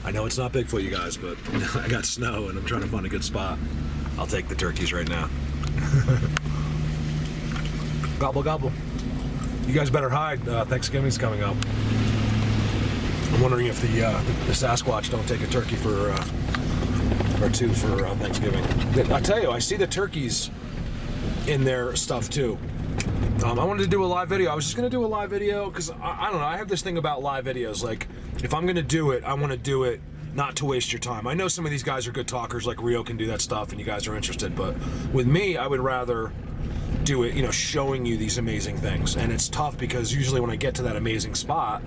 I know it's not Bigfoot, you guys, but I got snow and I'm trying to find a good spot. I'll take the turkeys right now. Gobble, gobble. You guys better hide. Thanksgiving's coming up. I'm wondering if the Sasquatch don't take a turkey for or two for Thanksgiving. I tell you, I see the turkeys in their stuff too. I wanted to do a live video. I was just going to do a live video because I don't know. I have this thing about live videos. Like, if I'm going to do it, I want to do it not to waste your time. I know some of these guys are good talkers, like Rio can do that stuff, and you guys are interested. But with me, I would rather do it, you know, showing you these amazing things. And it's tough because usually when I get to that amazing spot,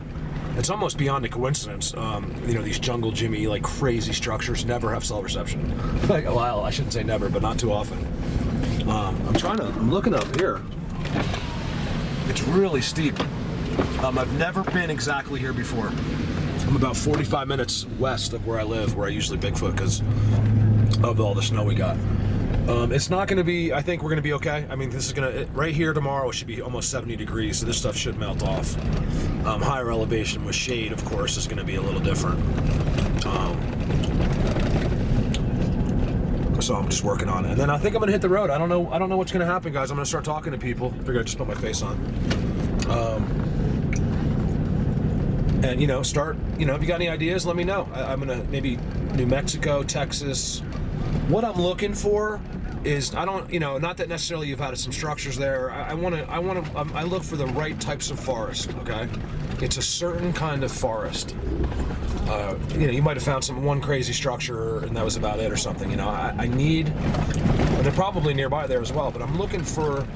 it's almost beyond a coincidence. You know, these jungle Jimmy, like crazy structures never have cell reception. Like, well, I shouldn't say never, but not too often. I'm looking up here. It's really steep. I've never been exactly here before. I'm about 45 minutes west of where I live, where I usually Bigfoot, because of all the snow we got. It's not going to be, I think we're going to be okay. I mean, this is going to, right here tomorrow, it should be almost 70 degrees, so this stuff should melt off. Higher elevation with shade, of course, is going to be a little different. So I'm just working on it. And then I think I'm going to hit the road. I don't know what's going to happen, guys. I'm going to start talking to people. I figure I just put my face on. And, you know, if you got any ideas, let me know. I'm going to maybe New Mexico, Texas. What I'm looking for is, not that necessarily you've had some structures there. I look for the right types of forest, okay? It's a certain kind of forest. You might have found one crazy structure and that was about it or something, I need, and they're probably nearby there as well, but I'm looking for,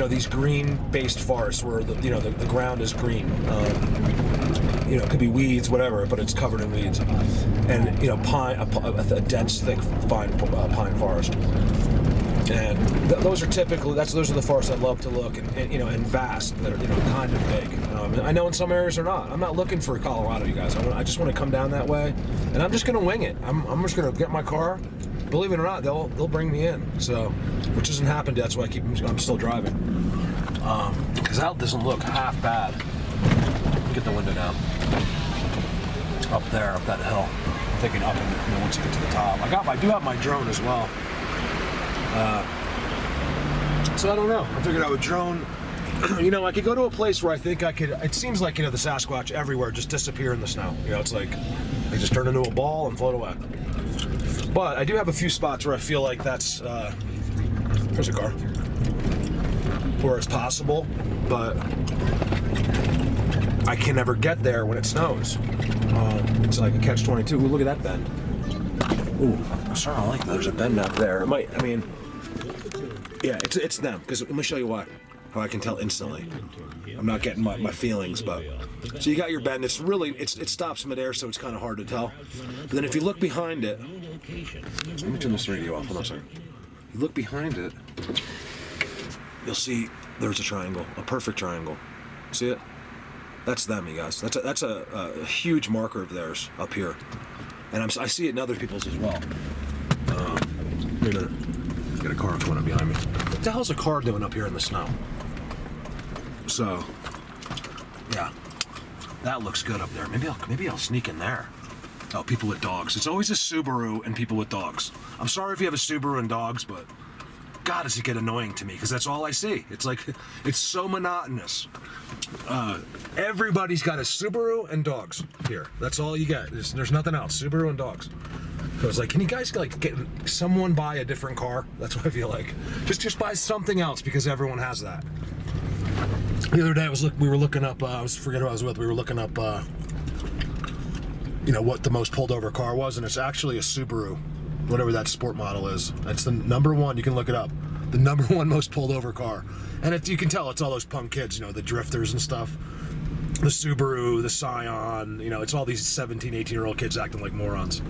these green-based forests where the ground is green. It could be weeds, whatever, but it's covered in weeds. And, pine, a dense, thick, fine pine forest. And those are typically, those are the forests I love to look, and vast, that are, kind of big. I know in some areas they're not. I'm not looking for Colorado, you guys. I just want to come down that way, and I'm just going to wing it. I'm just going to get my car. Believe it or not, they'll bring me in. So, which hasn't happened yet, that's why I'm still driving. Because that doesn't look half bad. Get the window down. Up there, up that hill. I'm thinking up, and once you get to the top. I do have my drone as well. So I don't know. I figured out with drone, I could go to a place where I think I could. It seems like the Sasquatch everywhere just disappear in the snow. It's like they just turn into a ball and float away. But I do have a few spots where I feel like that's there's a car, where it's possible, but I can never get there when it snows. It's like a catch-22. Ooh, look at that bend. Ooh, I'm starting to like that. There's a bend out there. Yeah, it's them. Because let me show you why. How I can tell instantly. I'm not getting my feelings, but so you got your bend. It's really it stops midair, so it's kind of hard to tell. But then if you look behind it, let me turn this radio off. Hold on a second. You look behind it, you'll see there's a triangle, a perfect triangle. See it? That's them, you guys. That's a huge marker of theirs up here, and I see it in other people's as well. Wait a minute. Got a car coming up behind me. What the hell's a car doing up here in the snow? So, yeah, that looks good up there. Maybe I'll sneak in there. Oh, people with dogs. It's always a Subaru and people with dogs. I'm sorry if you have a Subaru and dogs, but God, does it get annoying to me because that's all I see. It's like, it's so monotonous. Everybody's got a Subaru and dogs here. That's all you get. There's nothing else. Subaru and dogs. So it's like, can you guys get someone buy a different car? That's what I feel like. Just buy something else because everyone has that. The other day we were looking up. I forget who I was with. We were looking up. What the most pulled over car was, and it's actually a Subaru, whatever that sport model is. It's the number one. You can look it up. The number one most pulled over car, and you can tell it's all those punk kids. The drifters and stuff. The Subaru, the Scion. It's all these 17, 18-year-old kids acting like morons.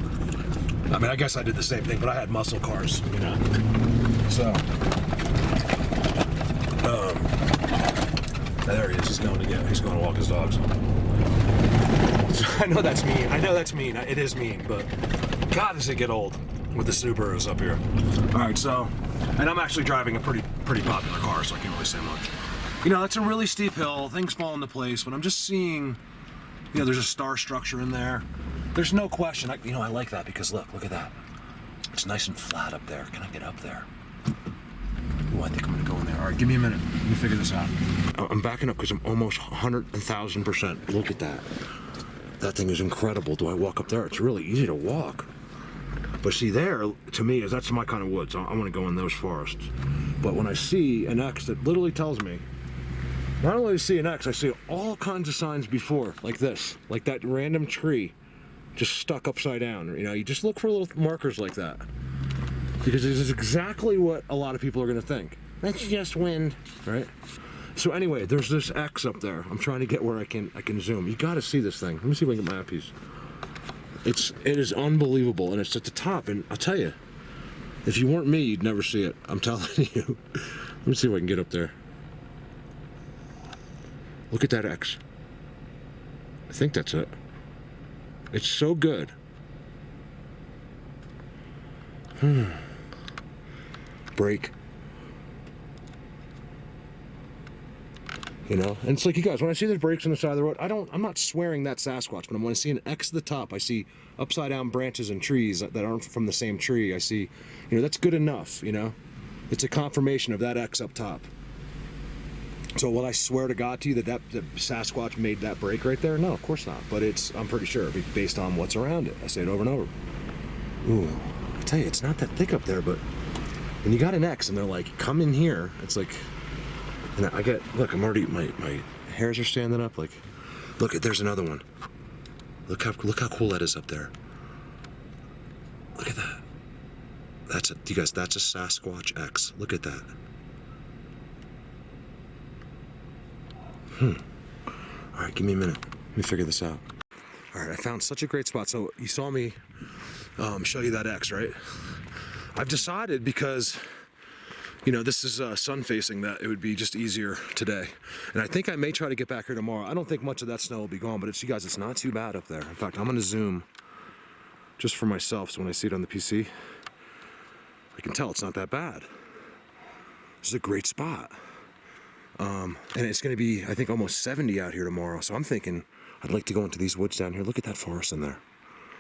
I mean, I guess I did the same thing, but I had muscle cars, So, there he is. He's going to walk his dogs. I know that's mean. It is mean, but God, does it get old with the Subarus up here. All right, so, and I'm actually driving a pretty popular car, so I can't really say much. It's a really steep hill. Things fall into place, but I'm just seeing, there's a star structure in there. There's no question. I like that because look at that. It's nice and flat up there. Can I get up there? Ooh, I think I'm gonna go in there. All right, give me a minute. Let me figure this out. I'm backing up because I'm almost 100,000%. Look at that. That thing is incredible. Do I walk up there? It's really easy to walk. But see, there, to me, that's my kind of woods. I want to go in those forests. But when I see an X that literally tells me, not only do I see an X, I see all kinds of signs before, like this, like that random tree just stuck upside down. You know, you just look for little markers like that. Because this is exactly what a lot of people are going to think. That's just wind, right? So anyway, there's this X up there. I'm trying to get where I can zoom. You got to see this thing. Let me see if I can get my eyepiece. It is unbelievable, and it's at the top. And I'll tell you, if you weren't me, you'd never see it. I'm telling you. Let me see if I can get up there. Look at that X. I think that's it. It's so good. Break. You know, and it's like, you guys, when I see the breaks on the side of the road, I'm not swearing that's Sasquatch, but when I see an X at the top, I see upside down branches and trees that aren't from the same tree. I see, you know, that's good enough, you know? It's a confirmation of that X up top. So will I swear to God to you that Sasquatch made that break right there? No, of course not. But I'm pretty sure, based on what's around it. I say it over and over. Ooh, I tell you, it's not that thick up there, but when you got an X and they're like, come in here, it's like, and look, I'm already, my hairs are standing up. Like, look, there's another one. Look how cool that is up there. Look at that. You guys, that's a Sasquatch X. Look at that. All right, give me a minute. Let me figure this out. All right, I found such a great spot. So you saw me show you that X, right? I've decided, because you know, this is sun facing, that it would be just easier today. And I think I may try to get back here tomorrow. I don't think much of that snow will be gone, but you guys, it's not too bad up there. In fact, I'm gonna zoom just for myself, so when I see it on the PC, I can tell it's not that bad. This is a great spot. And it's gonna be, I think, almost 70 out here tomorrow. So I'm thinking I'd like to go into these woods down here. Look at that forest in there.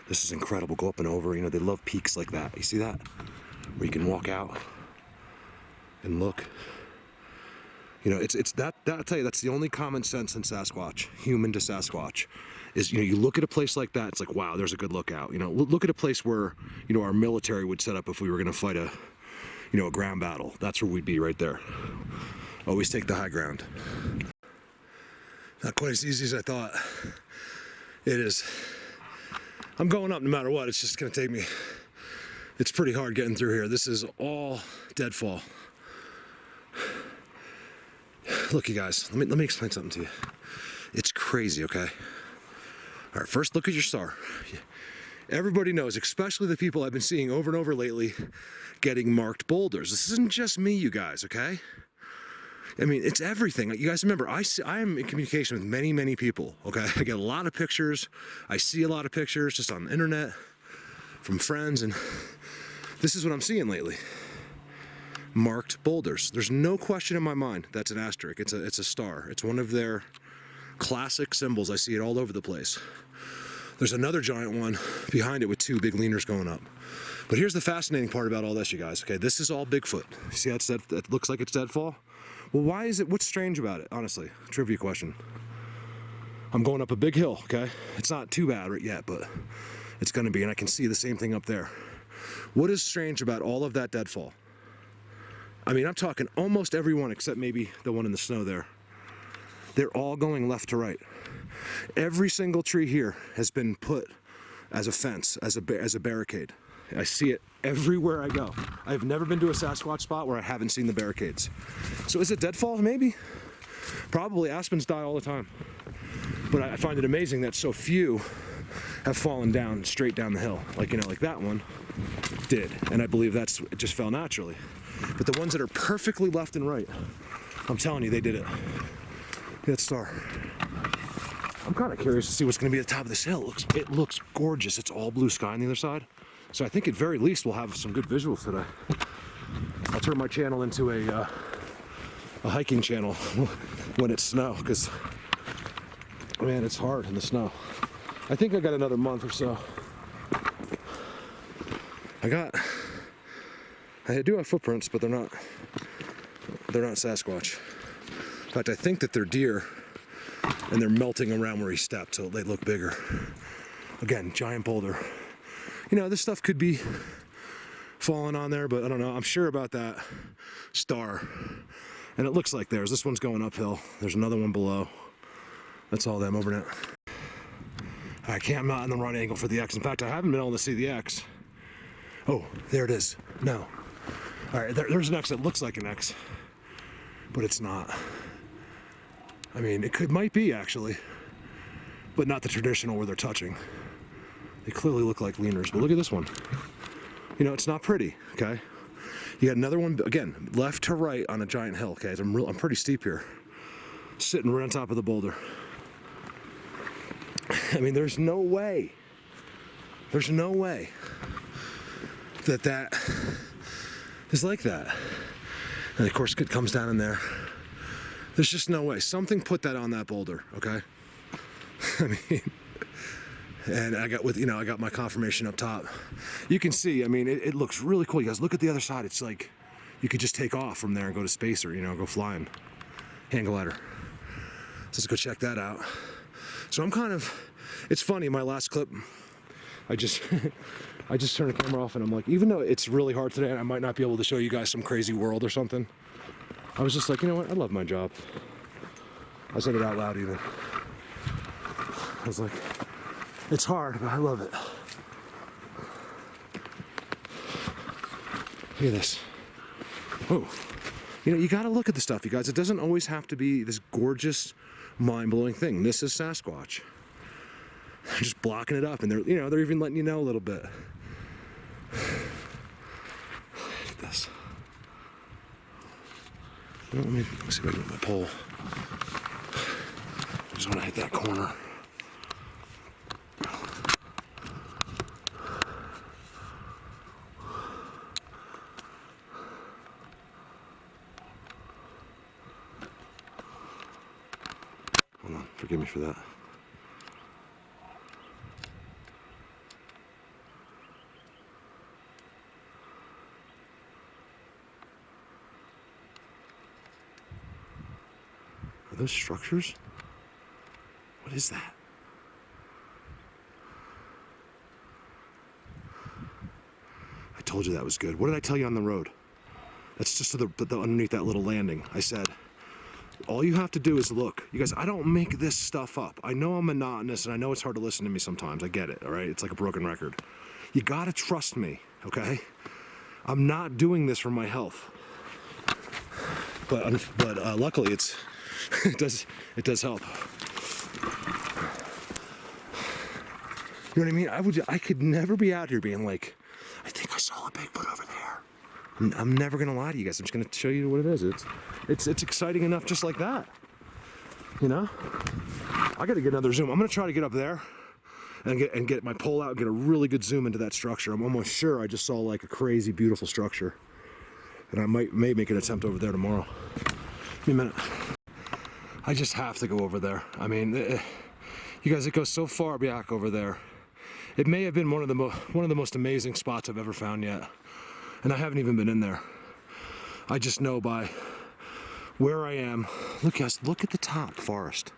This is incredible. Go up and over. You know, they love peaks like that. You see that? Where you can walk out and look. You know, it's that I'll tell you, that's the only common sense in Sasquatch, human to Sasquatch, is, you know, you look at a place like that, it's like, wow, there's a good lookout. You know, look at a place where, you know, our military would set up if we were gonna fight a ground battle. That's where we'd be, right there. Always take the high ground. Not quite as easy as I thought. It is. I'm going up no matter what. It's just gonna take me, it's pretty hard getting through here. This is all deadfall. Look, you guys, let me explain something to you. It's crazy, okay? All right, first look at your star. Everybody knows, especially the people I've been seeing over and over lately, getting marked boulders. This isn't just me, you guys, okay? I mean, it's everything. You guys remember, I am in communication with many, many people, okay? I get a lot of pictures. I see a lot of pictures just on the internet from friends, and this is what I'm seeing lately. Marked boulders. There's no question in my mind that's an asterisk. It's a star. It's one of their classic symbols. I see it all over the place. There's another giant one behind it with two big leaners going up. But here's the fascinating part about all this, you guys. Okay, this is all Bigfoot. You see how that looks like it's deadfall? Well, why is it? What's strange about it? Honestly, trivia question. I'm going up a big hill. Okay, it's not too bad right yet, but it's going to be, and I can see the same thing up there. What is strange about all of that deadfall? I mean, I'm talking almost everyone except maybe the one in the snow there. They're all going left to right. Every single tree here has been put as a fence, as a barricade. I see it everywhere I go. I've never been to a Sasquatch spot where I haven't seen the barricades. So is it deadfall? Maybe. Probably. Aspens die all the time. But I find it amazing that so few have fallen down straight down the hill. Like, you know, like that one did. And I believe it just fell naturally. But the ones that are perfectly left and right, I'm telling you, they did it. That star. I'm kind of curious to see what's going to be at the top of this hill. It looks gorgeous. It's all blue sky on the other side. So I think at very least we'll have some good visuals today. I'll turn my channel into a hiking channel when it's snow, because man, it's hard in the snow. I think I got another month or so. I do have footprints, but they're not Sasquatch. In fact, I think that they're deer, and they're melting around where he stepped, so they look bigger. Again, giant boulder. You know, this stuff could be falling on there, but I don't know. I'm sure about that star. And it looks like this one's going uphill. There's another one below. That's all them over now. I'm not in the right angle for the X. In fact, I haven't been able to see the X. Oh, there it is. No. All right, there's an X that looks like an X, but it's not. I mean, might be actually, but not the traditional where they're touching. They clearly look like leaners, but look at this one. You know, it's not pretty, okay? You got another one, again, left to right on a giant hill, okay? I'm pretty steep here. Sitting right on top of the boulder. I mean, there's no way that is like that. And of course, it comes down in there. There's just no way. Something put that on that boulder, okay? I mean, and I got my confirmation up top. You can see, I mean, it looks really cool. You guys look at the other side. It's like you could just take off from there and go to space, or, go flying. Hang glider. So let's go check that out. So it's funny, my last clip, I just turned the camera off, and I'm like, even though it's really hard today and I might not be able to show you guys some crazy world or something, I was just like, you know what, I love my job. I said it out loud even. I was like, it's hard, but I love it. Look at this. Whoa. You gotta look at the stuff, you guys. It doesn't always have to be this gorgeous, mind-blowing thing. This is Sasquatch. They're just blocking it up, and they're even letting you know a little bit. Look at this. Let me see if I can get my pole. I just want to hit that corner. Hold on, forgive me for that. Are those structures? What is that? I told you that was good. What did I tell you on the road? That's just to the underneath that little landing. I said, all you have to do is look. You guys, I don't make this stuff up. I know I'm monotonous, and I know it's hard to listen to me sometimes. I get it, all right? It's like a broken record. You gotta trust me, okay? I'm not doing this for my health. But luckily it does help. You know what I mean? I could never be out here being like, I think I saw a Bigfoot over there. I'm never gonna lie to you guys. I'm just gonna show you what it is. It's exciting enough just like that. I gotta get another zoom. I'm gonna try to get up there and get my pole out and get a really good zoom into that structure. I'm almost sure I just saw like a crazy beautiful structure. And I may make an attempt over there tomorrow. Give me a minute. I just have to go over there. I mean, you guys, it goes so far back over there. It may have been one of the most amazing spots I've ever found yet, and I haven't even been in there. I just know by where I am. Look, guys, look at the top forest.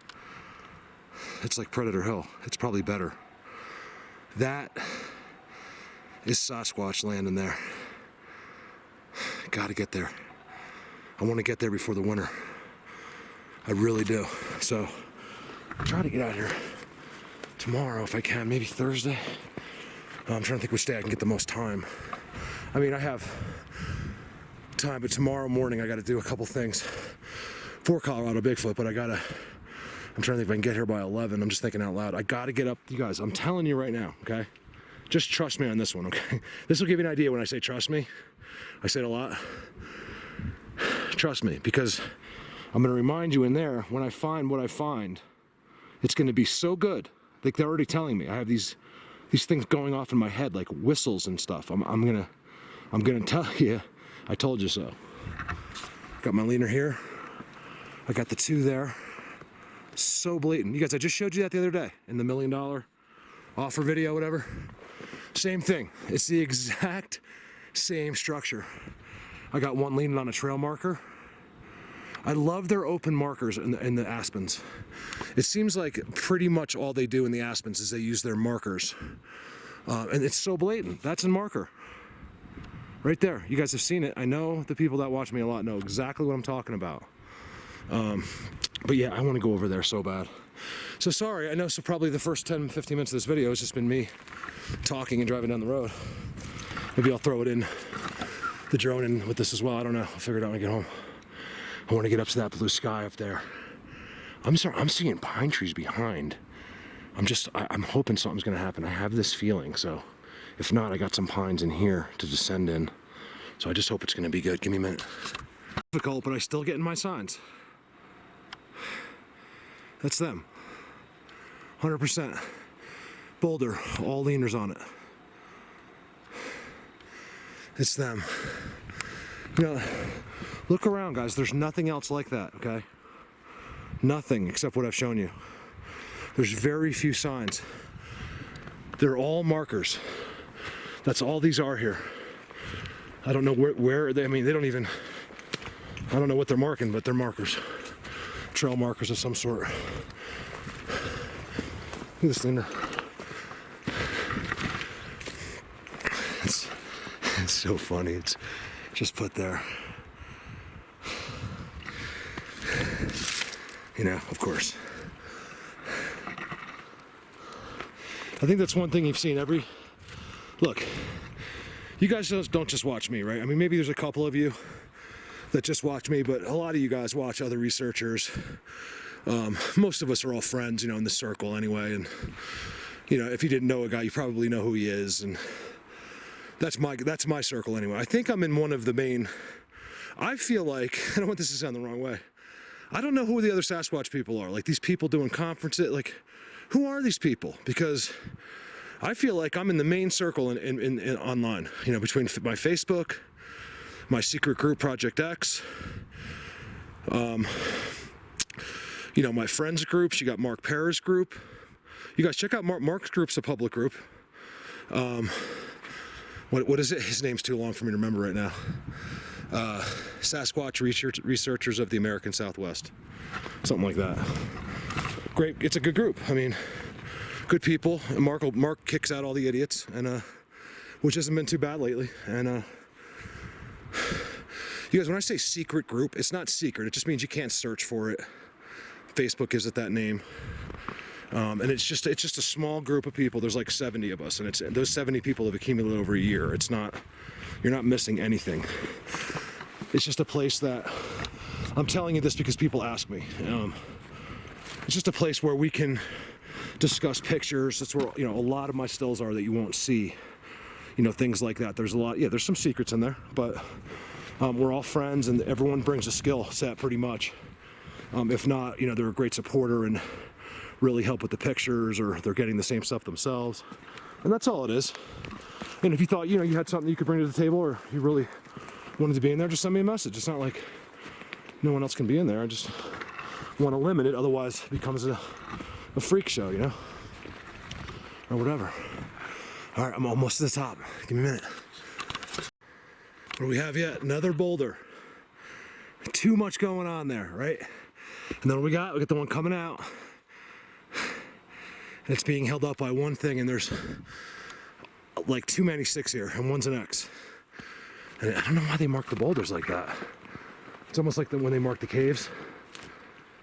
It's like Predator Hill. It's probably better. That is Sasquatch land in there. Gotta get there. I want to get there before the winter. I really do. So I'll try to get out here tomorrow if I can, maybe Thursday. I'm trying to think which day I can get the most time. I mean, I have time, but tomorrow morning I got to do a couple things for Colorado Bigfoot, but I'm trying to think if I can get here by 11. I'm just thinking out loud. I got to get up. You guys, I'm telling you right now, okay? Just trust me on this one, okay? This will give you an idea when I say trust me. I say it a lot. Trust me, because I'm going to remind you in there, when I find what I find, it's going to be so good. Like, they're already telling me. I have these things going off in my head, like whistles and stuff. I'm gonna tell you, I told you so. Got my leaner here. I got the two there. So blatant. You guys, I just showed you that the other day in the $1 million offer video, whatever. Same thing. It's the exact same structure. I got one leaning on a trail marker. I love their open markers in the aspens. It seems like pretty much all they do in the aspens is they use their markers. And it's so blatant. That's a marker. Right there. You guys have seen it. I know the people that watch me a lot know exactly what I'm talking about. But yeah, I want to go over there so bad. So sorry, I know, so probably the first 10, 15 minutes of this video has just been me talking and driving down the road. Maybe I'll throw it in, the drone in with this as well. I don't know. I'll figure it out when I get home. I want to get up to that blue sky up there. I'm sorry, I'm seeing pine trees behind. I'm hoping something's going to happen. I have this feeling, so if not, I got some pines in here to descend in. So I just hope it's going to be good. Give me a minute. Difficult, but I still get in my signs. That's them. 100%. Boulder, all leaners on it. It's them. You know, look around, guys. There's nothing else like that, okay? Nothing except what I've shown you. There's very few signs. They're all markers. That's all these are here. I don't know where they, I mean, they don't even, I don't know what they're marking, but they're markers. Trail markers of some sort. Look at this thing there. It's so funny. It's just put there. You know, of course. I think that's one thing you've seen every... Look, you guys don't just watch me, right? I mean, maybe there's a couple of you that just watch me, but a lot of you guys watch other researchers. Most of us are all friends, you know, in the circle anyway. And, you know, if you didn't know a guy, you probably know who he is. And that's my circle anyway. I think I'm in one of the main... I feel like, I don't want this to sound the wrong way, I don't know who the other Sasquatch people are. Like these people doing conferences, like who are these people? Because I feel like I'm in the main circle in online, you know, between my Facebook, my secret group Project X, you know, my friends groups. You got Mark Perra's group. You guys check out Mark's group's a public group. What is it? His name's too long for me to remember right now. Sasquatch Researchers of the American Southwest, something like that. Great, it's a good group. I mean, good people. And Mark kicks out all the idiots, and which hasn't been too bad lately. And you guys, when I say secret group, it's not secret. It just means you can't search for it. Facebook gives it that name. And it's just a small group of people. There's like 70 of us, and those 70 people have accumulated over a year. It's not, you're not missing anything. It's just a place that, I'm telling you this because people ask me. It's just a place where we can discuss pictures. That's where, you know, a lot of my stills are that you won't see. You know, things like that. There's a lot, yeah, there's some secrets in there, but we're all friends, and everyone brings a skill set pretty much. If not, you know, they're a great supporter and really help with the pictures, or they're getting the same stuff themselves. And that's all it is. And if you thought, you know, you had something you could bring to the table, or you really wanted to be in there, just send me a message. It's not like no one else can be in there. I just want to limit it, otherwise it becomes a freak show, you know, or whatever. All right, I'm almost to the top. Give me a minute. What do we have yet? Another boulder. Too much going on there, right? And then what we got the one coming out. And it's being held up by one thing, and there's like too many sticks here, and one's an X. And I don't know why they mark the boulders like that. It's almost like when they mark the caves,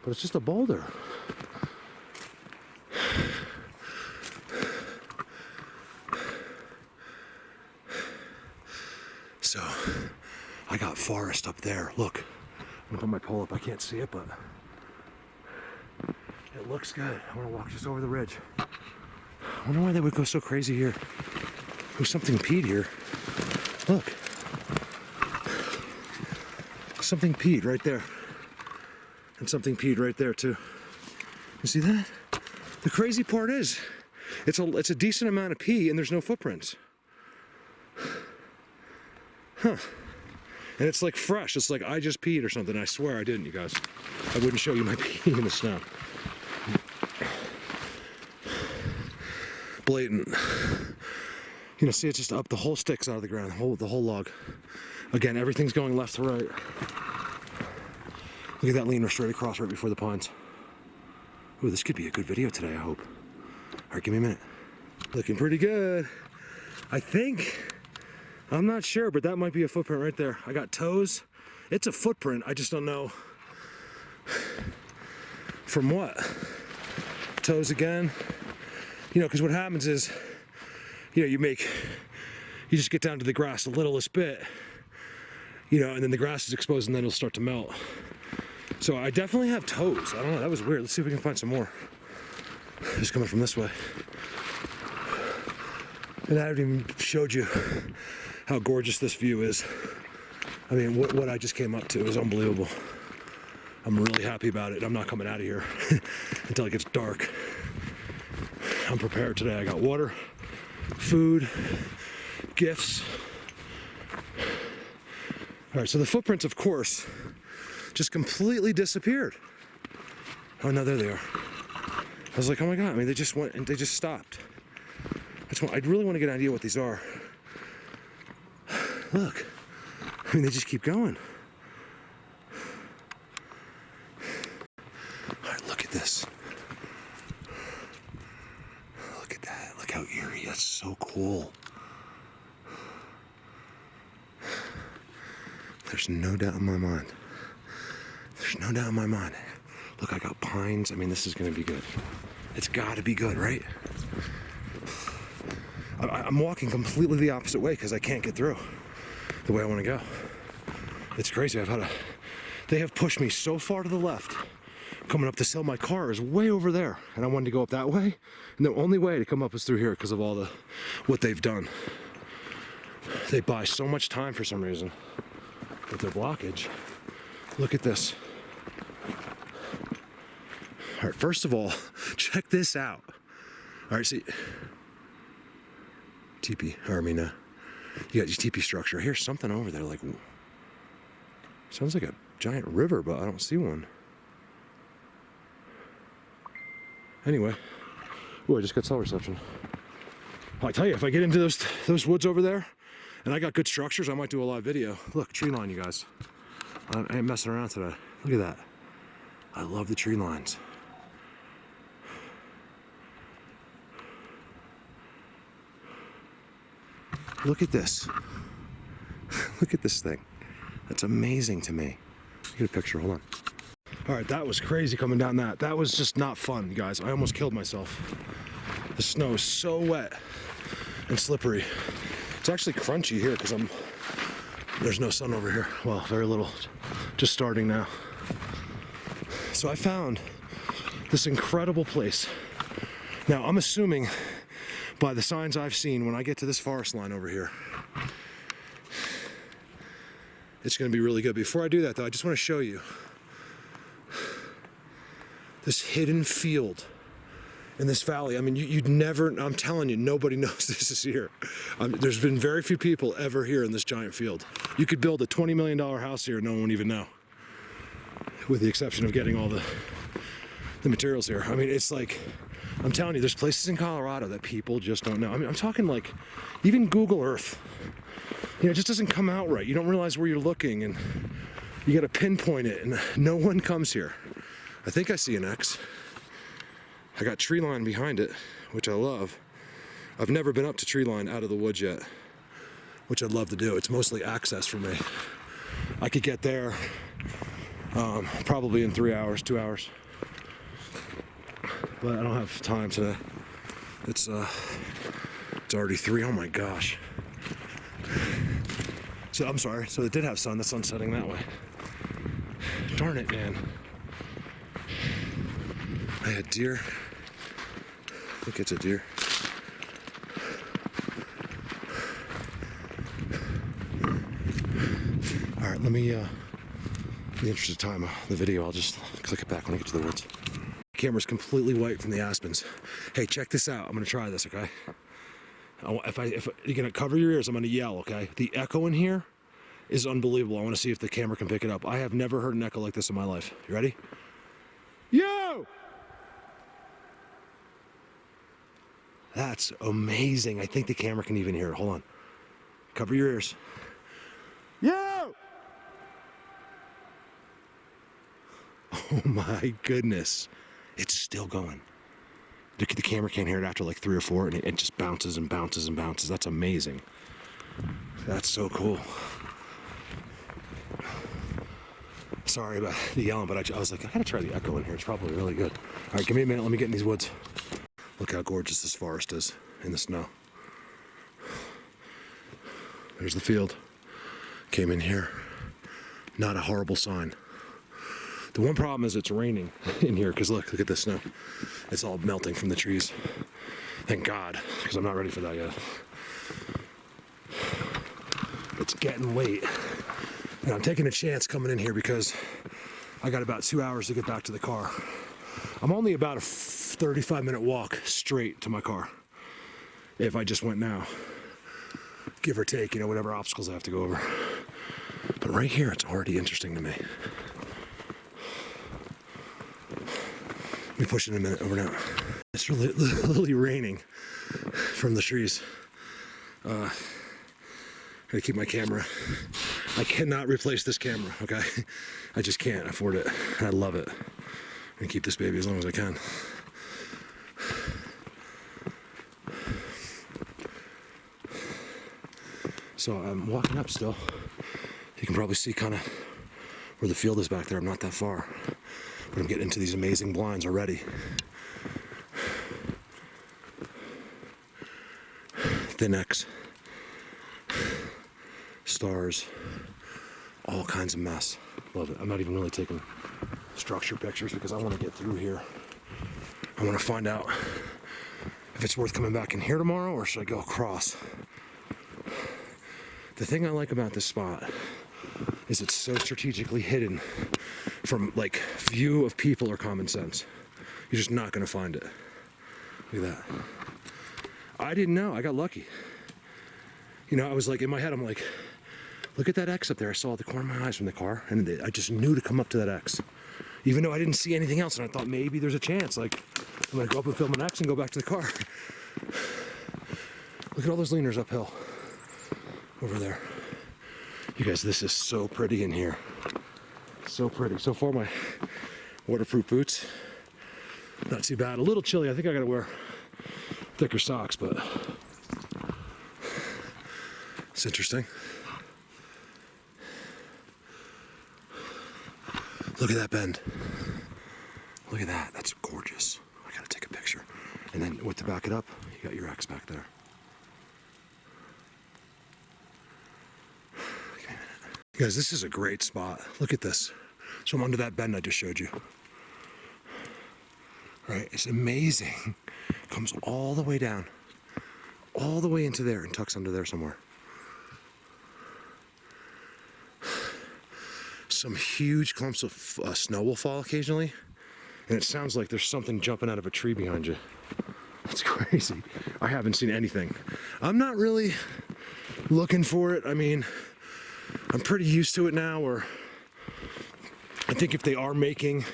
but it's just a boulder. So I got forest up there. Look, I'm gonna put my pole up. I can't see it, but it looks good. I want to walk just over the ridge. I wonder why they would go so crazy here. There's something peed here. Look. Something peed right there. And something peed right there too. You see that? The crazy part is, it's a decent amount of pee and there's no footprints. Huh. And it's like fresh. It's like I just peed or something. I swear I didn't, you guys. I wouldn't show you my pee in the snow. blatant. You know, see, it's just up, the whole stick's out of the ground, the whole log. Again, everything's going left to right. Look at that leaner straight across right before the pines. Ooh, this could be a good video today, I hope. All right, give me a minute. Looking pretty good. I think, I'm not sure, but that might be a footprint right there. I got toes. It's a footprint, I just don't know from what. Toes again. You know, because what happens is, you know, you just get down to the grass the littlest bit, you know, and then the grass is exposed and then it'll start to melt. So I definitely have toes. I don't know, that was weird. Let's see if we can find some more. Just coming from this way. And I haven't even showed you how gorgeous this view is. I mean, what I just came up to is unbelievable. I'm really happy about it. I'm not coming out of here until it gets dark. I'm prepared today. I got water, food, gifts. All right, so the footprints, of course, just completely disappeared. Oh, no, there they are. I was like, oh my God, I mean, they just went and they just stopped. I really want to get an idea what these are. Look, I mean, they just keep going. All right, look at this. Look at that, look how eerie, that's so cool. There's no doubt in my mind. There's no doubt in my mind. Look, I got pines. I mean, this is gonna be good. It's gotta be good, right? I'm walking completely the opposite way because I can't get through the way I want to go. It's crazy. They have pushed me so far to the left. Coming up to sell my car is way over there, and I wanted to go up that way. And the only way to come up is through here because of all what they've done. They buy so much time for some reason with their blockage. Look at this. All right, first of all, check this out. All right, see, teepee, or I mean, you got your teepee structure. Here's something over there, like, sounds like a giant river, but I don't see one. Anyway, ooh, I just got cell reception. I tell you, if I get into those woods over there, and I got good structures, I might do a live video. Look, tree line, you guys. I ain't messing around today. Look at that. I love the tree lines. Look at this. Look at this thing. That's amazing to me. Get a picture, hold on. All right, that was crazy coming down that. That was just not fun, guys. I almost killed myself. The snow is so wet and slippery. It's actually crunchy here because there's no sun over here. Well, very little, just starting now. So I found this incredible place. Now, I'm assuming by the signs I've seen when I get to this forest line over here, it's gonna be really good. Before I do that though, I just wanna show you this hidden field in this valley. I mean, you'd never, I'm telling you, nobody knows this is here. There's been very few people ever here in this giant field. You could build a $20 million house here, no one would even know. With the exception of getting all the materials here. I mean, it's like, I'm telling you, there's places in Colorado that people just don't know. I mean, I'm talking like, even Google Earth, you know, it just doesn't come out right. You don't realize where you're looking and you gotta pinpoint it and no one comes here. I think I see an X. I got tree line behind it, which I love. I've never been up to tree line out of the woods yet, which I'd love to do. It's mostly access for me. I could get there probably in 3 hours, 2 hours. But I don't have time today. It's already 3, oh my gosh. So I'm sorry, so it did have sun, the sun's setting that way. Darn it, man. I had deer. I think it's a deer. All right, let me, in the interest of time, the video, I'll just click it back when I get to the woods. The camera's completely white from the aspens. Hey, check this out. I'm gonna try this, okay? If you're gonna cover your ears, I'm gonna yell, okay? The echo in here is unbelievable. I wanna see if the camera can pick it up. I have never heard an echo like this in my life. You ready? Yo! That's amazing. I think the camera can even hear it. Hold on. Cover your ears. Yo! Oh my goodness. It's still going. The camera can't hear it after like 3 or 4, and it just bounces and bounces and bounces. That's amazing. That's so cool. Sorry about the yelling, but I was like, I gotta try the echo in here. It's probably really good. All right, give me a minute. Let me get in these woods. Look how gorgeous this forest is in the snow. There's the field. Came in here. Not a horrible sign. The one problem is it's raining in here, because look at the snow. It's all melting from the trees. Thank God, because I'm not ready for that yet. It's getting late. And I'm taking a chance coming in here because I got about 2 hours to get back to the car. I'm only about a 35-minute walk straight to my car. If I just went now. Give or take, whatever obstacles I have to go over. But right here, it's already interesting to me. Let me push it in a minute over now. It's really raining from the trees. Gotta keep my camera. I cannot replace this camera, okay? I just can't afford it. I love it. I'm gonna keep this baby as long as I can. So I'm walking up still. You can probably see kind of where the field is back there. I'm not that far, but I'm getting into these amazing blinds already. Thin X, stars, all kinds of mess. Love it. I'm not even really taking structure pictures because I want to get through here. I want to find out if it's worth coming back in here tomorrow or should I go across. The thing I like about this spot is it's so strategically hidden from like view of people or common sense. You're just not going to find it. Look at that. I didn't know. I got lucky. I was like, in my head, I'm like, look at that X up there. I saw the corner of my eyes from the car, and I just knew to come up to that X. Even though I didn't see anything else, and I thought maybe there's a chance. Like, I'm going to go up and film an X and go back to the car. Look at all those leaners uphill. Over there. You guys, this is so pretty in here. So pretty. So far, my waterproof boots, not too bad. A little chilly. I think I got to wear thicker socks, but it's interesting. Look at that bend. Look at that. That's gorgeous. I gotta take a picture. And then to back it up, you got your X back there. Give me a minute. You guys, this is a great spot. Look at this. So I'm under that bend I just showed you. Right? It's amazing. Comes all the way down. All the way into there and tucks under there somewhere. Some huge clumps of snow will fall occasionally, and it sounds like there's something jumping out of a tree behind you. That's crazy. I haven't seen anything. I'm not really looking for it. I mean, I'm pretty used to it now, or I think if they are making,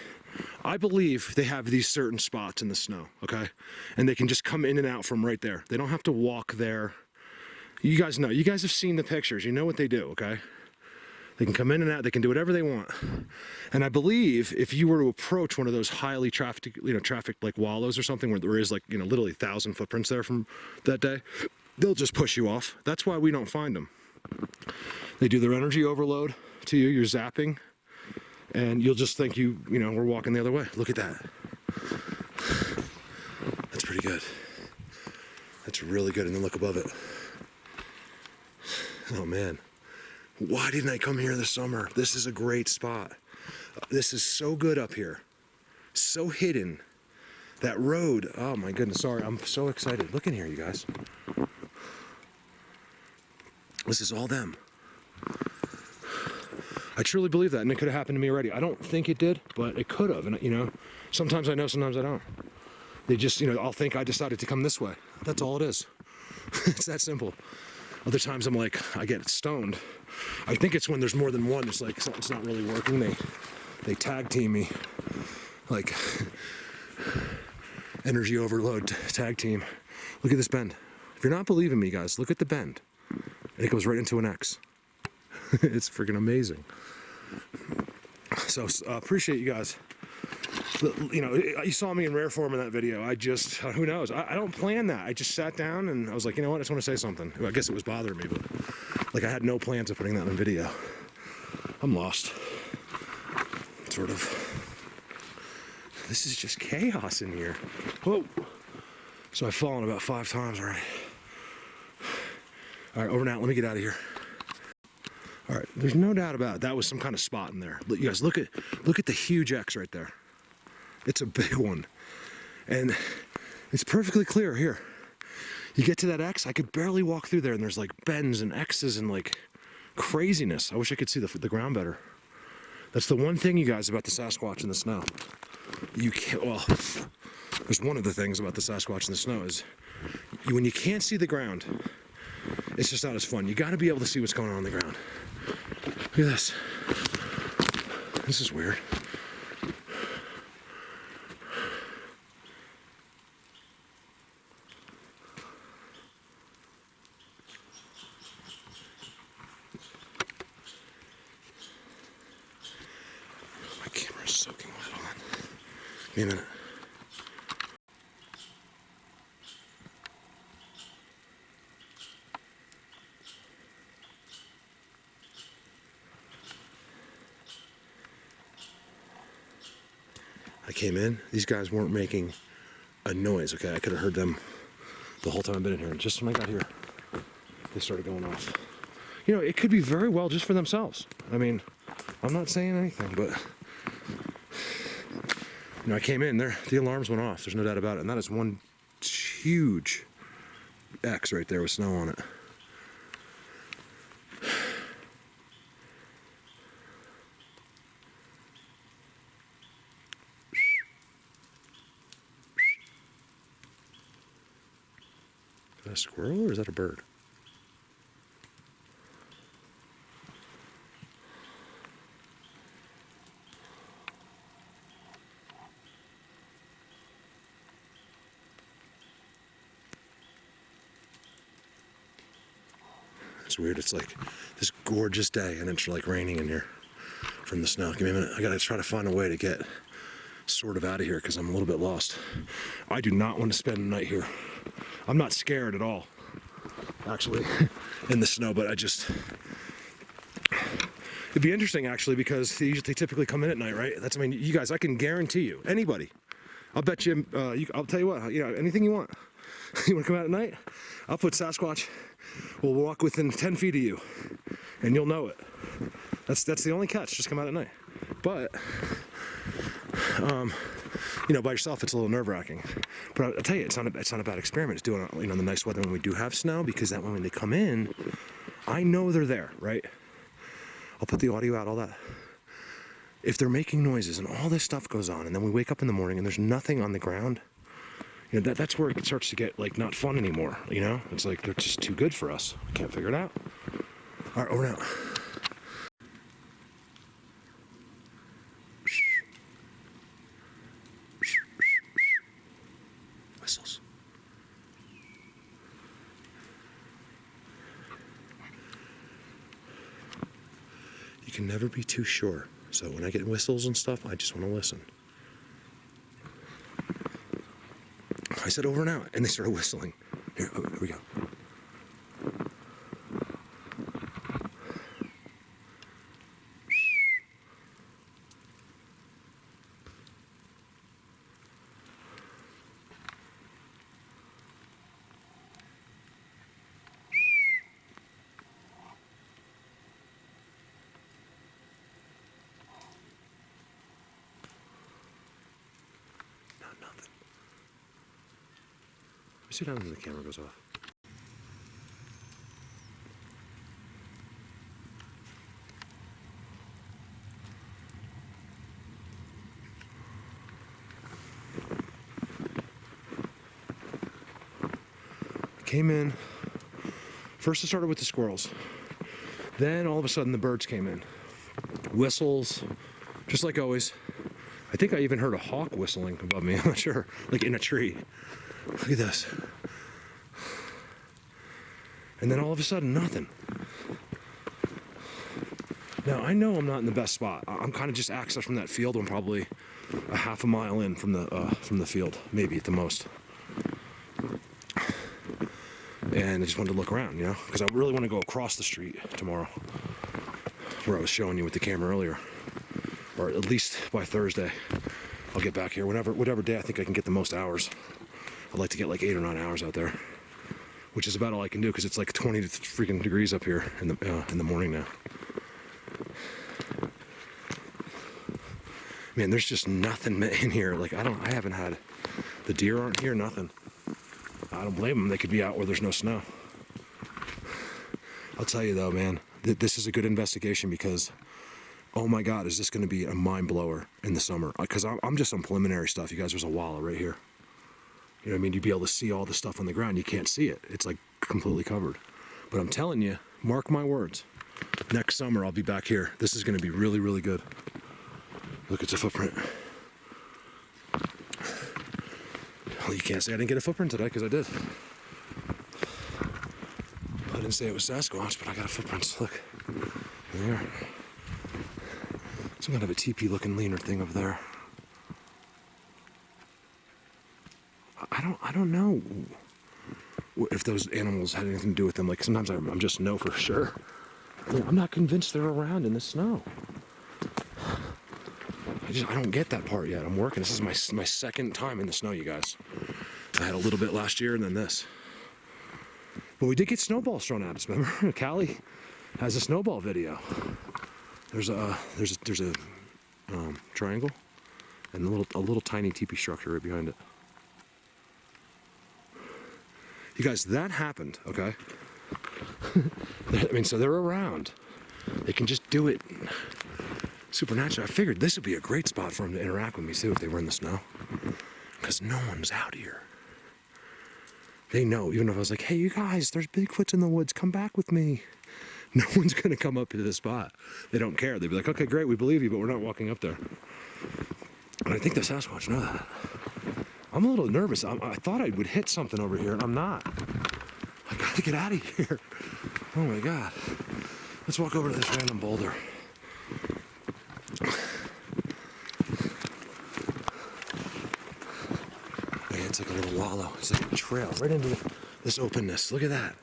I believe they have these certain spots in the snow, okay? And they can just come in and out from right there. They don't have to walk there. You guys know. You guys have seen the pictures. You know what they do, okay? They can come in and out. They can do whatever they want. And I believe if you were to approach one of those highly trafficked, trafficked like wallows or something where there is like, literally 1,000 footprints there from that day, they'll just push you off. That's why we don't find them. They do their energy overload to you. You're zapping, and you'll just think we're walking the other way. Look at that. That's pretty good. That's really good. And then look above it. Oh man. Why didn't I come here this summer? This is a great spot. This is so good up here. So hidden. That road. Oh my goodness. Sorry. I'm so excited. Look in here, you guys. This is all them. I truly believe that, and it could have happened to me already. I don't think it did, but it could have. And sometimes I know, sometimes I don't. They just, I'll think I decided to come this way. That's all it is. It's that simple. Other times I'm like, I get stoned. I think it's when there's more than one. It's like something's not really working. They tag team me, like energy overload tag team. Look at this bend. If you're not believing me, guys, look at the bend. And it goes right into an X. It's freaking amazing. So appreciate you guys. You know, you saw me in rare form in that video. I just, who knows? I don't plan that. I just sat down and I was like, you know what? I just want to say something. I guess it was bothering me, but like I had no plans of putting that in video. I'm lost. Sort of. This is just chaos in here. Whoa. So I've fallen about 5 times already. All right, over and out. Let me get out of here. All right, there's no doubt about it. That was some kind of spot in there. You guys, look at the huge X right there. It's a big one. And it's perfectly clear here. You get to that X, I could barely walk through there, and there's like bends and X's and like craziness. I wish I could see the ground better. That's the one thing, you guys, about the Sasquatch in the snow. You can't, well, there's one of the things about the Sasquatch in the snow is when you can't see the ground, it's just not as fun. You got to be able to see what's going on the ground. Look at this. This is weird. My camera's soaking wet. Hold on. Give me a minute. I came in, these guys weren't making a noise, okay? I could have heard them the whole time I've been in here. And just when I got here, they started going off. You know, it could be very well just for themselves. I mean, I'm not saying anything, but, you know, I came in there, the alarms went off. There's no doubt about it. And that is one huge X right there with snow on it. Is that a squirrel or is that a bird? It's weird. It's like this gorgeous day and it's like raining in here from the snow. Give me a minute. I gotta try to find a way to get sort of out of here because I'm a little bit lost. I do not want to spend the night here. I'm not scared at all, actually, in the snow, but it'd be interesting actually because they typically come in at night, right? I mean, you guys, I can guarantee you, anybody, I'll bet you, I'll tell you what, you know, anything you want. You want to come out at night? I'll put Sasquatch will walk within 10 feet of you, and you'll know it. That's the only catch. Just come out at night. But you know, by yourself, it's a little nerve-wracking. But I'll tell you, it's not a bad experiment. It's doing it, you know, in the nice weather when we do have snow, because that way when they come in, I know they're there, right? I'll put the audio out, all that. If they're making noises and all this stuff goes on, and then we wake up in the morning and there's nothing on the ground, you know, that's where it starts to get like not fun anymore. You know, it's like they're just too good for us. We can't figure it out. All right, over now. Whistles. You can never be too sure. So when I get whistles and stuff, I just want to listen. I said over and out, and they started whistling. Here we go. Nothing. See what happens when the camera goes off. I came in. First, I started with the squirrels. Then, all of a sudden, the birds came in. Whistles, just like always. I think I even heard a hawk whistling above me. I'm not sure. Like in a tree. Look at this. And then all of a sudden, nothing. Now, I know I'm not in the best spot. I'm kind of just accessed from that field. I'm probably a half a mile in from the field, maybe at the most. And I just wanted to look around, you know, because I really want to go across the street tomorrow, where I was showing you with the camera earlier, or at least by Thursday. I'll get back here whatever day I think I can get the most hours. I'd like to get like 8 or 9 hours out there, which is about all I can do because it's like 20 freaking degrees up here in the morning now. Man, there's just nothing in here. Like I haven't had, the deer aren't here, nothing. I don't blame them. They could be out where there's no snow. I'll tell you though, man, this is a good investigation because, oh my God, is this going to be a mind blower in the summer? Because I'm just on preliminary stuff. You guys, there's a wallow right here. You know what I mean? You'd be able to see all the stuff on the ground. You can't see it. It's like completely covered. But I'm telling you, mark my words. Next summer, I'll be back here. This is going to be really, really good. Look, it's a footprint. Well, you can't say I didn't get a footprint today because I did. I didn't say it was Sasquatch, but I got a footprint. Look, there they are. Some kind of a teepee-looking leaner thing over there. I don't know if those animals had anything to do with them. Like sometimes I'm just know for sure. I mean, I'm not convinced they're around in the snow. I don't get that part yet. I'm working. This is my second time in the snow, you guys. I had a little bit last year and then this. But we did get snowballs thrown at us, remember? Callie has a snowball video. There's a triangle and a little tiny teepee structure right behind it. You guys, that happened, okay? I mean, so they're around. They can just do it supernatural. I figured this would be a great spot for them to interact with me too if they were in the snow. Because no one's out here. They know, even if I was like, hey, you guys, there's Bigfoots in the woods, come back with me. No one's going to come up to this spot. They don't care. They'd be like, okay, great, we believe you, but we're not walking up there. And I think the Sasquatch know that. I'm a little nervous. I thought I would hit something over here, and I'm not. I got to get out of here. Oh my God. Let's walk over to this random boulder. Yeah, it's like a little wallow. It's like a trail right into this openness. Look at that.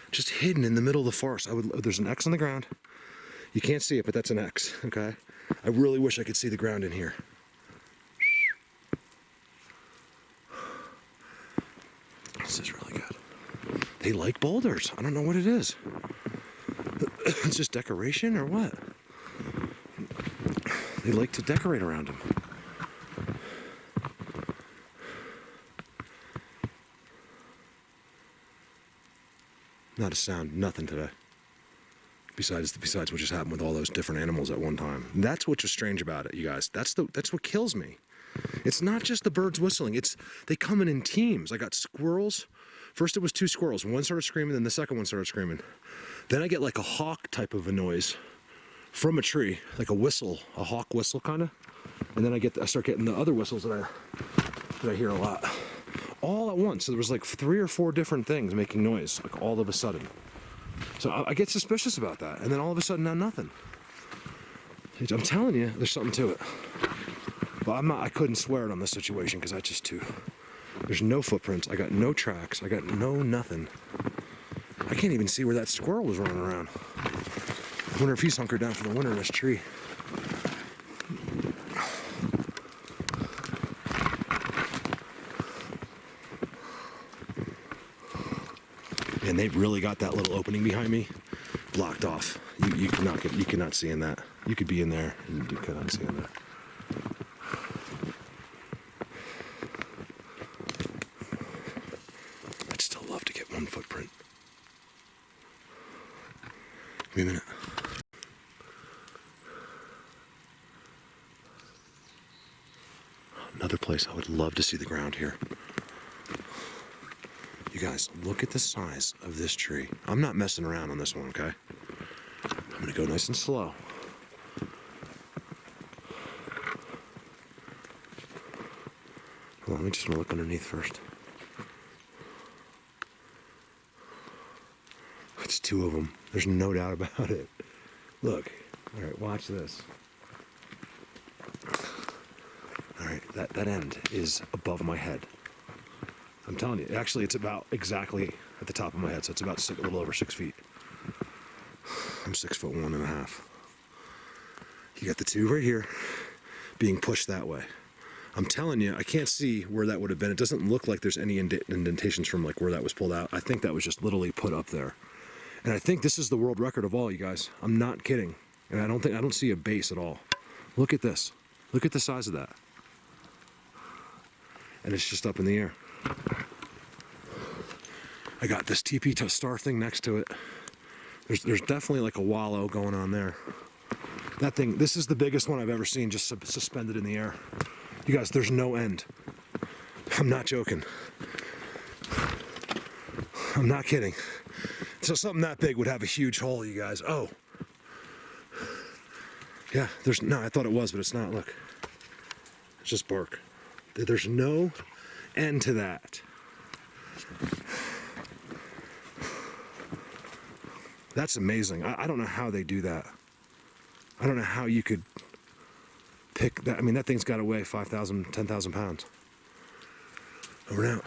Just hidden in the middle of the forest. There's an X on the ground. You can't see it, but that's an X, okay? I really wish I could see the ground in here. This is really good. They like boulders. I don't know what it is. It's just decoration or what? They like to decorate around them. Not a sound, nothing today. Besides what just happened with all those different animals at one time. And that's what's strange about it, you guys. That's what kills me. It's not just the birds whistling. They come in teams. I got squirrels. First it was 2 squirrels. One started screaming, then the second one started screaming. Then I get like a hawk type of a noise from a tree, like a whistle, a hawk whistle kind of. And then I start getting the other whistles that I hear a lot. All at once. So there was like 3 or 4 different things making noise, like all of a sudden. So I get suspicious about that. And then all of a sudden now nothing. I'm telling you, there's something to it. But I couldn't swear it on this situation because there's no footprints. I got no tracks. I got no nothing. I can't even see where that squirrel was running around. I wonder if he's hunkered down for the winter in this tree. And they've really got that little opening behind me blocked off. You cannot see in that. You could be in there and you cannot see in there. I'd still love to get one footprint. Give me a minute. Another place I would love to see the ground here. You guys, look at the size of this tree. I'm not messing around on this one, okay? I'm gonna go nice and slow. Hold on, let me just look underneath first. two of them. There's no doubt about it. Look. All right, watch this. All right, that end is above my head. I'm telling you, actually, it's about exactly at the top of my head, so it's about a little over 6 feet. I'm 6'1.5". You got the two right here being pushed that way. I'm telling you, I can't see where that would have been. It doesn't look like there's any indentations from like where that was pulled out. I think that was just literally put up there. And I think this is the world record of all, you guys. I'm not kidding. And I don't see a base at all. Look at this. Look at the size of that. And it's just up in the air. I got this TP star thing next to it. There's definitely like a wallow going on there. That thing, this is the biggest one I've ever seen, just suspended in the air. You guys, there's no end. I'm not joking. I'm not kidding. So something that big would have a huge hole, you guys. Oh. Yeah, I thought it was, but it's not. Look. It's just bark. There's no end to that. That's amazing. I don't know how they do that. I don't know how you could pick that. I mean, that thing's got to weigh 5,000, 10,000 pounds. Over and out.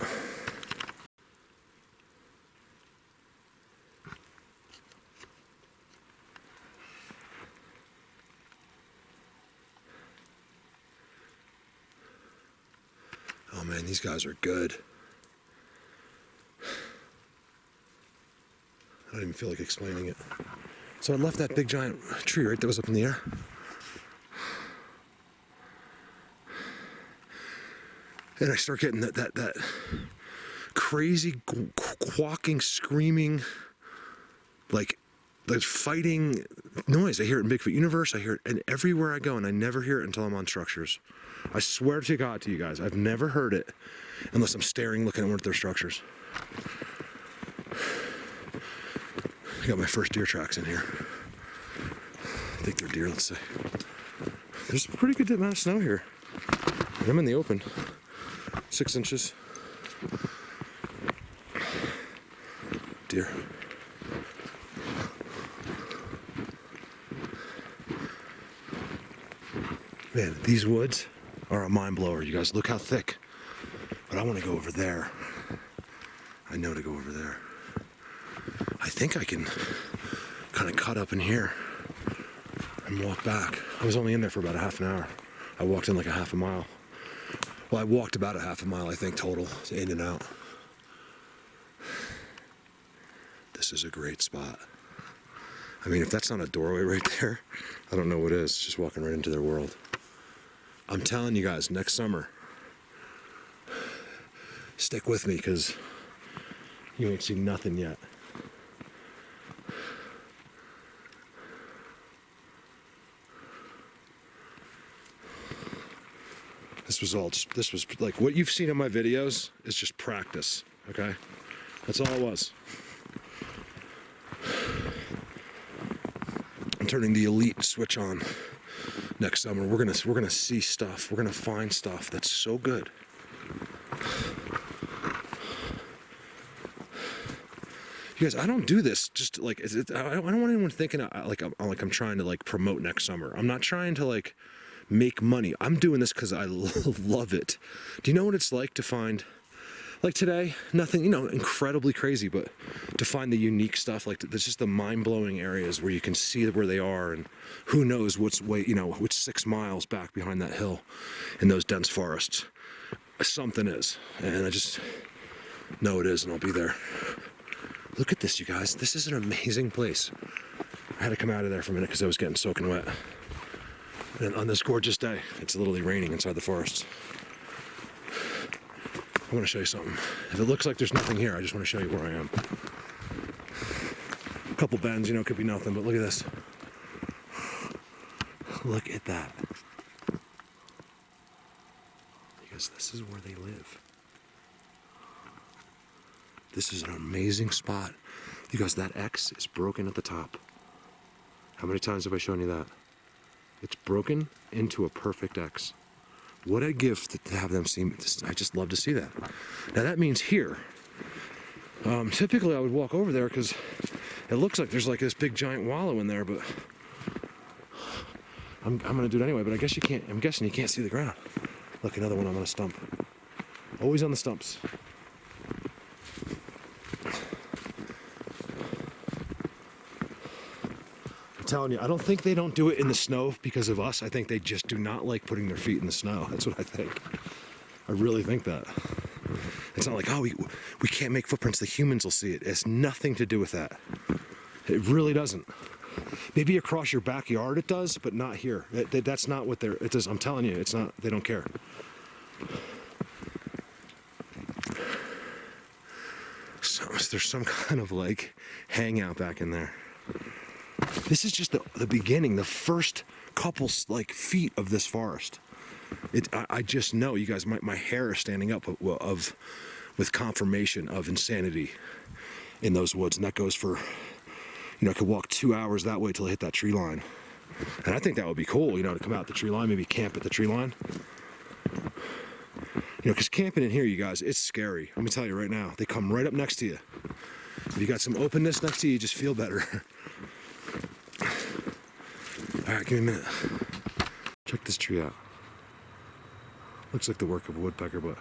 Oh man, these guys are good. I don't even feel like explaining it. So I left that big giant tree right that was up in the air. And I start getting that crazy quacking, screaming, like fighting noise. I hear it in Bigfoot Universe. I hear it and everywhere I go, and I never hear it until I'm on structures. I swear to God to you guys, I've never heard it unless I'm staring, looking at one of their structures. I got my first deer tracks in here. I think they're deer, let's see. There's a pretty good amount of snow here. And I'm in the open. 6 inches. Deer. Man, these woods are a mind blower, you guys. Look how thick. But I want to go over there. I know to go over there. I think I can kind of cut up in here and walk back. I was only in there for about a half an hour. I walked in like a half a mile. Well, I walked about a half a mile, I think, total, in and out. This is a great spot. I mean, if that's not a doorway right there, I don't know what is. Just walking right into their world. I'm telling you guys, next summer, stick with me because you ain't seen nothing yet. This was like what you've seen in my videos is just practice, okay? That's all it was. I'm turning the elite switch on next summer. We're gonna see stuff. We're gonna find stuff that's so good. You guys, I don't do this just like I don't want anyone thinking I'm trying to like promote next summer. I'm not trying to like make money. I'm doing this because I love it. Do you know what it's like to find, like today, nothing, incredibly crazy, but to find the unique stuff, like there's just the mind-blowing areas where you can see where they are and who knows which 6 miles back behind that hill in those dense forests. Something is, and I just know it is, and I'll be there. Look at this, you guys. This is an amazing place. I had to come out of there for a minute because I was getting soaking wet. And on this gorgeous day, it's literally raining inside the forest. I want to show you something. If it looks like there's nothing here, I just want to show you where I am. A couple bends, it could be nothing, but look at this. Look at that. Because this is where they live. This is an amazing spot. You guys, that X is broken at the top. How many times have I shown you that? It's broken into a perfect X. What a gift to have them see. I just love to see that. Now that means here. Typically I would walk over there because It looks like there's like this big giant wallow in there, but I'm gonna do it anyway. But I guess you can't. I'm guessing you can't see the ground. Look, another one on a stump. Always on the stumps. I'm telling you, I don't think they don't do it in the snow because of us. I think they just do not like putting their feet in the snow. That's what I think. I really think that. It's not like, oh, we can't make footprints. The humans will see it. It has nothing to do with that. It really doesn't. Maybe across your backyard it does, but not here. That's not what it does. I'm telling you, it's not. They don't care. So there's some kind of like hangout back in there. This is just the beginning, the first couple like feet of this forest. I just know, you guys, my hair is standing up with confirmation of insanity in those woods, and that goes for, I could walk 2 hours that way till I hit that tree line, and I think that would be cool, to come out the tree line, maybe camp at the tree line. Because camping in here, you guys, it's scary. Let me tell you right now, they come right up next to you. If you got some openness next to you, you just feel better. All right, give me a minute. Check this tree out. Looks like the work of a woodpecker, but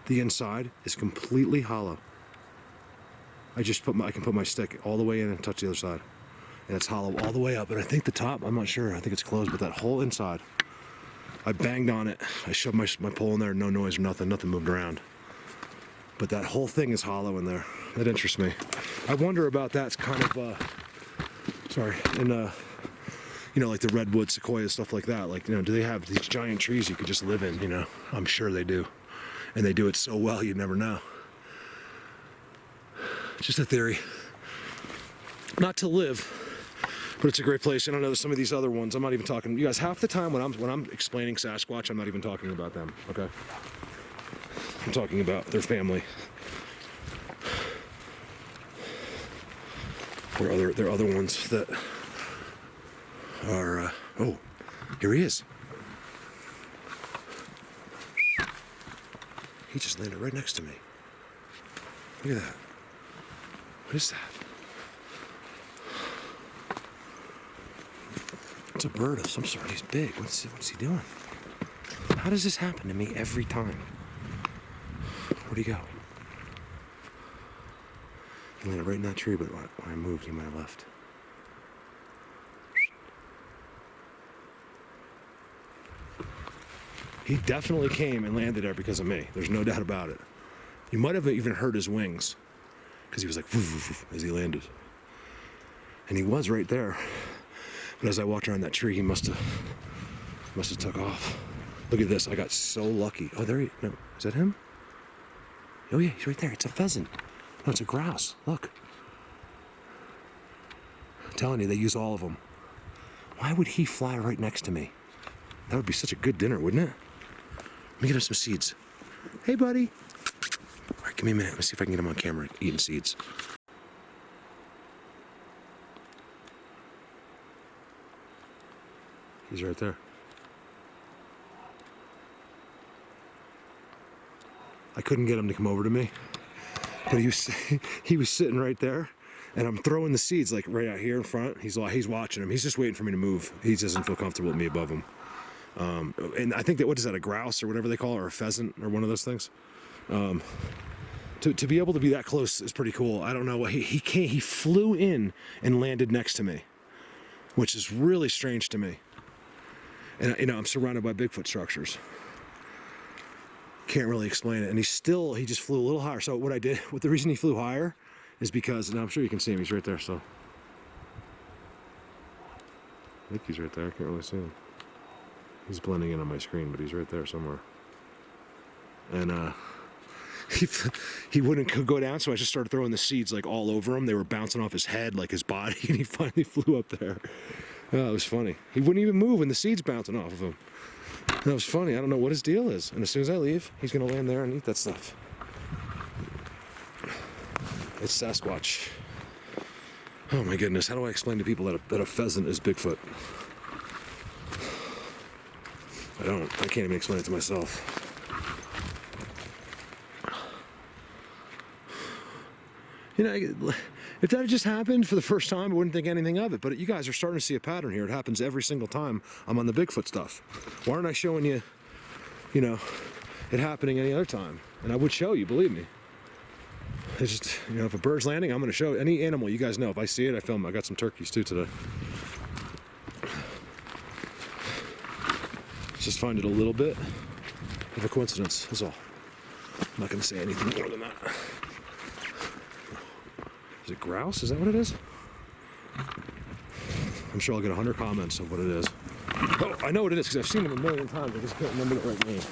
the inside is completely hollow. I can put my stick all the way in and touch the other side, and it's hollow all the way up. And I think the top, I'm not sure. I think it's closed, but that whole inside, I banged on it. I shoved my pole in there, no noise or nothing moved around. But that whole thing is hollow in there. That interests me. I wonder about that. It's kind of, like the redwood, sequoia, stuff like that. Like, do they have these giant trees you could just live in, I'm sure they do. And they do it so well, you'd never know. Just a theory. Not to live, but it's a great place. I don't know some of these other ones. I'm not even talking, you guys, half the time when I'm explaining Sasquatch, I'm not even talking about them, okay? I'm talking about their family. There are other ones that are, oh, here he is. He just landed right next to me. Look at that. What is that? It's a bird of some sort. He's big. What's he doing? How does this happen to me every time? Where'd he go? He landed right in that tree, but when I moved, he might have left. He definitely came and landed there because of me. There's no doubt about it. You might have even heard his wings, because he was like, woof, woof, woof, as he landed. And he was right there. But as I walked around that tree, he must have took off. Look at this. I got so lucky. Oh, no, is that him? Oh yeah, he's right there. It's a pheasant. No, it's a grouse. Look. I'm telling you, they use all of them. Why would he fly right next to me? That would be such a good dinner, wouldn't it? Let me get him some seeds. Hey, buddy. All right, give me a minute. Let me see if I can get him on camera eating seeds. He's right there. I couldn't get him to come over to me, but he was sitting right there, and I'm throwing the seeds like right out here in front. He's watching them. He's just waiting for me to move. He doesn't feel comfortable with me above him. And I think that, what is that, a grouse or whatever they call it, or a pheasant or one of those things? To be able to be that close is pretty cool. I don't know. He flew in and landed next to me, which is really strange to me. And I'm surrounded by Bigfoot structures. Can't really explain it. And he just flew a little higher. So the reason he flew higher is because, and I'm sure you can see him, he's right there, so. I think he's right there, I can't really see him. He's blending in on my screen, but he's right there somewhere. And he wouldn't go down, so I just started throwing the seeds like all over him. They were bouncing off his head, like his body, and he finally flew up there. Oh, it was funny. He wouldn't even move, and the seeds bouncing off of him. That was funny. I don't know what his deal is. And as soon as I leave, he's gonna land there and eat that stuff. It's Sasquatch. Oh my goodness, how do I explain to people that a pheasant is Bigfoot? I can't even explain it to myself. If that had just happened for the first time, I wouldn't think anything of it. But you guys are starting to see a pattern here. It happens every single time I'm on the Bigfoot stuff. Why aren't I showing you, you know, it happening any other time? And I would show you, believe me. It's just, you know, if a bird's landing, I'm going to show any animal. You guys know, if I see it, I film it. I got some turkeys too today. Just find it a little bit of a coincidence, that's all. I'm not going to say anything more than that. Is it grouse? Is that what it is? I'm sure I'll get 100 comments of what it is. Oh, I know what it is because I've seen them a million times. I just can't remember the right name.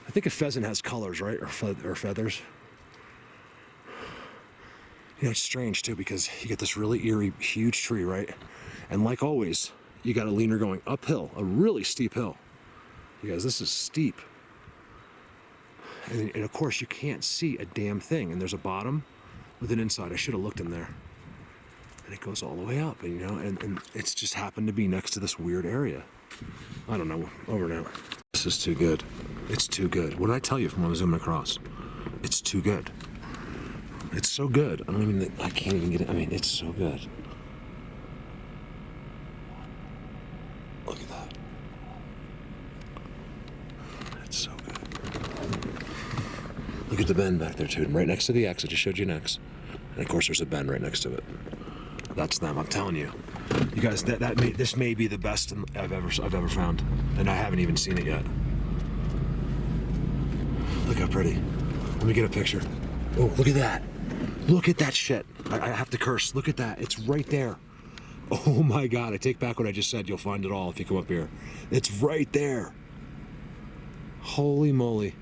I think a pheasant has colors, right? Or feathers. You know, it's strange too because you get this really eerie, huge tree, right? And like always, you got a leaner going uphill, a really steep hill. You guys, this is steep. And of course, you can't see a damn thing. And there's a bottom with an inside. I should have looked in there. And it goes all the way up, and you know, and it's just happened to be next to this weird area. I don't know, over now. This is too good. It's too good. What did I tell you from when I was zooming across? It's too good. It's so good. I can't even get it. I mean, it's so good. Look at that. It's so good. Look at the bend back there too, and right next to the X. I just showed you an X, and of course there's a bend right next to it. That's them. I'm telling you, you guys. This may be the best I've ever found, and I haven't even seen it yet. Look how pretty. Let me get a picture. Oh, look at that. Look at that shit. I have to curse. Look at that. It's right there. Oh my God. I take back what I just said. You'll find it all if you come up here. It's right there. Holy moly.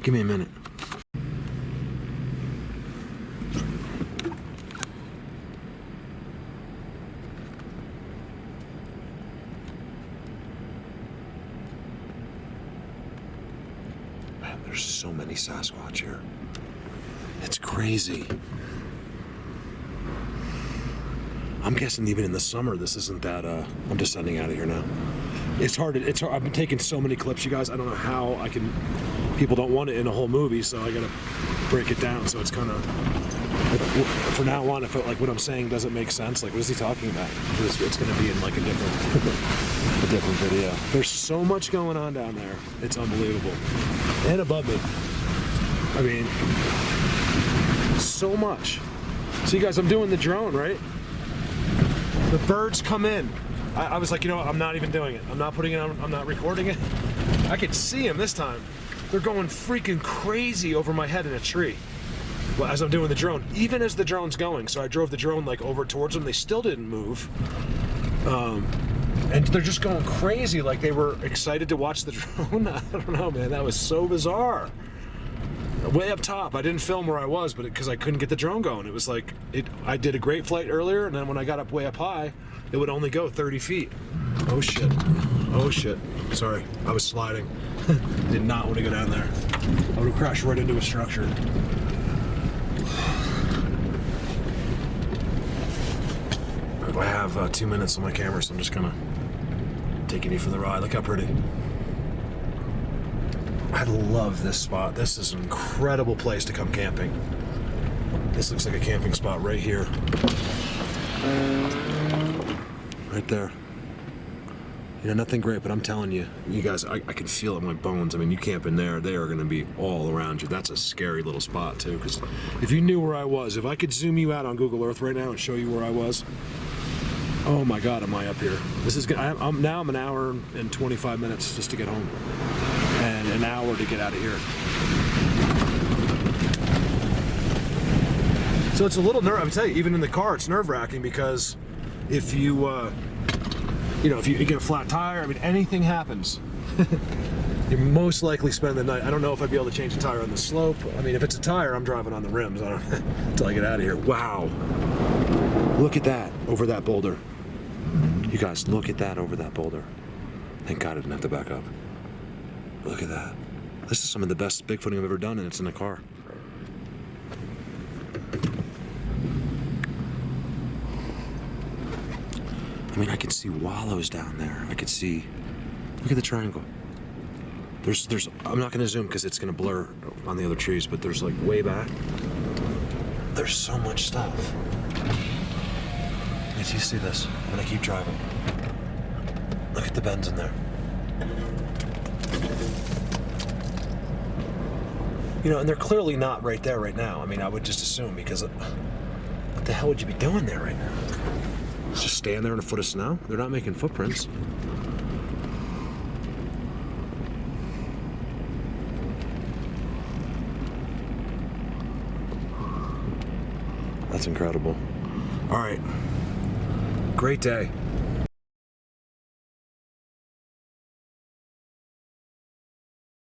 Give me a minute. Man, there's so many Sasquatch here. It's crazy. I'm guessing even in the summer, this isn't that, I'm just sending out of here now. It's hard. I've been taking so many clips, you guys. I don't know how I can. People don't want it in a whole movie, so I gotta break it down. So it's kind of. For now on, if like what I'm saying doesn't make sense, like what is he talking about? It's gonna be in like a different video. There's so much going on down there. It's unbelievable. And above me. I mean, so much. So you guys, I'm doing the drone, right? The birds come in. I was like, you know what, I'm not even doing it. I'm not putting it on, I'm not recording it. I could see them this time. They're going freaking crazy over my head in a tree. Well, as I'm doing the drone, even as the drone's going. So I drove the drone like over towards them. They still didn't move. And they're just going crazy, like they were excited to watch the drone. I don't know, man, that was so bizarre. Way up top, I didn't film where I was, but because I couldn't get the drone going. It was like, I did a great flight earlier, and then when I got up way up high, it would only go 30 feet. Oh shit. Oh shit. Sorry, I was sliding. Did not want to go down there. I would have crashed right into a structure. I have 2 minutes on my camera, so I'm just kind of taking you for the ride. Look how pretty. I love this spot. This is an incredible place to come camping. This looks like a camping spot right here. Right there. You know, nothing great, but I'm telling you, you guys, I can feel it in my bones. I mean, you camp in there, they are going to be all around you. That's a scary little spot, too, because if you knew where I was, if I could zoom you out on Google Earth right now and show you where I was, oh my God, am I up here? This is I'm an hour and 25 minutes just to get home, and an hour to get out of here. So it's a little I tell you, even in the car, it's nerve-wracking because if you, if you get a flat tire, I mean, anything happens. You most likely spend the night. I don't know if I'd be able to change the tire on the slope. I mean, if it's a tire, I'm driving on the rims. I don't until I get out of here. Wow. Look at that over that boulder. You guys, look at that over that boulder. Thank God I didn't have to back up. Look at that. This is some of the best Bigfooting I've ever done, and it's in a car. I mean, I can see wallows down there. I could see, look at the triangle. I'm not gonna zoom because it's gonna blur on the other trees, but there's like way back. there's so much stuff. Wait till you see this. I'm gonna keep driving. Look at the bends in there. You know, and they're clearly not right there right now. I mean, I would just assume, because what the hell would you be doing there right now? Just stand there in a foot of snow? They're not making footprints. That's incredible. All right. Great day.